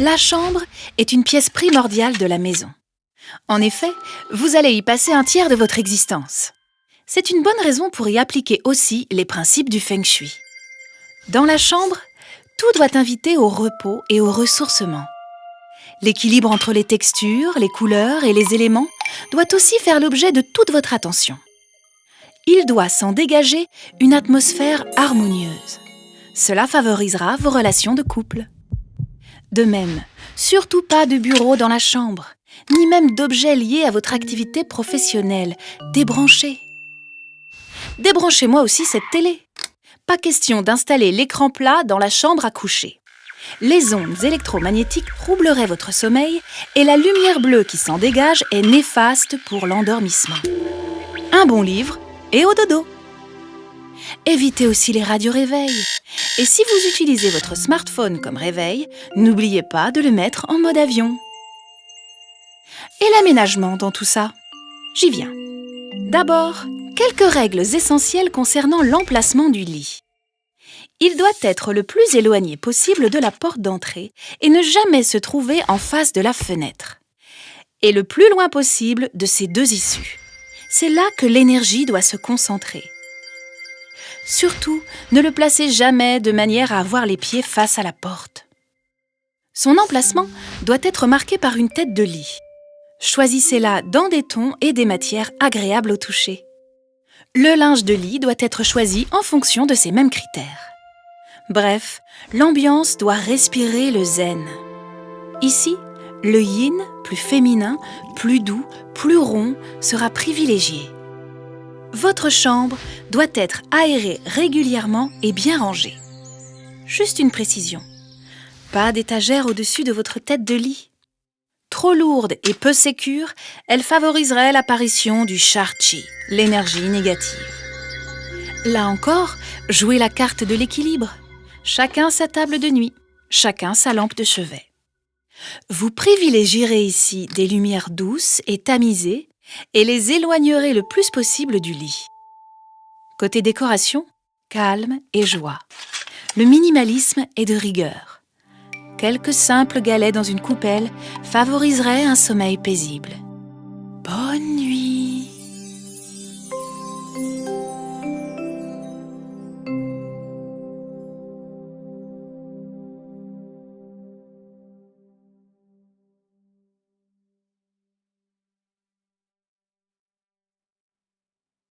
La chambre est une pièce primordiale de la maison. En effet, vous allez y passer un tiers de votre existence. C'est une bonne raison pour y appliquer aussi les principes du Feng Shui. Dans la chambre, tout doit inviter au repos et au ressourcement. L'équilibre entre les textures, les couleurs et les éléments doit aussi faire l'objet de toute votre attention. Il doit s'en dégager une atmosphère harmonieuse. Cela favorisera vos relations de couple. De même, surtout pas de bureau dans la chambre, ni même d'objets liés à votre activité professionnelle. Débranchez. Débranchez-moi aussi cette télé. Pas question d'installer l'écran plat dans la chambre à coucher. Les ondes électromagnétiques troubleraient votre sommeil et la lumière bleue qui s'en dégage est néfaste pour l'endormissement. Un bon livre et au dodo. Évitez aussi les radios-réveils. Et si vous utilisez votre smartphone comme réveil, n'oubliez pas de le mettre en mode avion. Et l'aménagement dans tout ça? J'y viens. D'abord, quelques règles essentielles concernant l'emplacement du lit. Il doit être le plus éloigné possible de la porte d'entrée et ne jamais se trouver en face de la fenêtre. Et le plus loin possible de ces deux issues. C'est là que l'énergie doit se concentrer. Surtout, ne le placez jamais de manière à avoir les pieds face à la porte. Son emplacement doit être marqué par une tête de lit. Choisissez-la dans des tons et des matières agréables au toucher. Le linge de lit doit être choisi en fonction de ces mêmes critères. Bref, l'ambiance doit respirer le zen. Ici, le yin, plus féminin, plus doux, plus rond, sera privilégié. Votre chambre doit être aérée régulièrement et bien rangée. Juste une précision. Pas d'étagère au-dessus de votre tête de lit. Trop lourde et peu sécure, elle favoriserait l'apparition du Sha-Qi, l'énergie négative. Là encore, jouez la carte de l'équilibre. Chacun sa table de nuit, chacun sa lampe de chevet. Vous privilégierez ici des lumières douces et tamisées et les éloignerez le plus possible du lit. Côté décoration, calme et joie. Le minimalisme est de rigueur. Quelques simples galets dans une coupelle favoriseraient un sommeil paisible. Bonne nuit.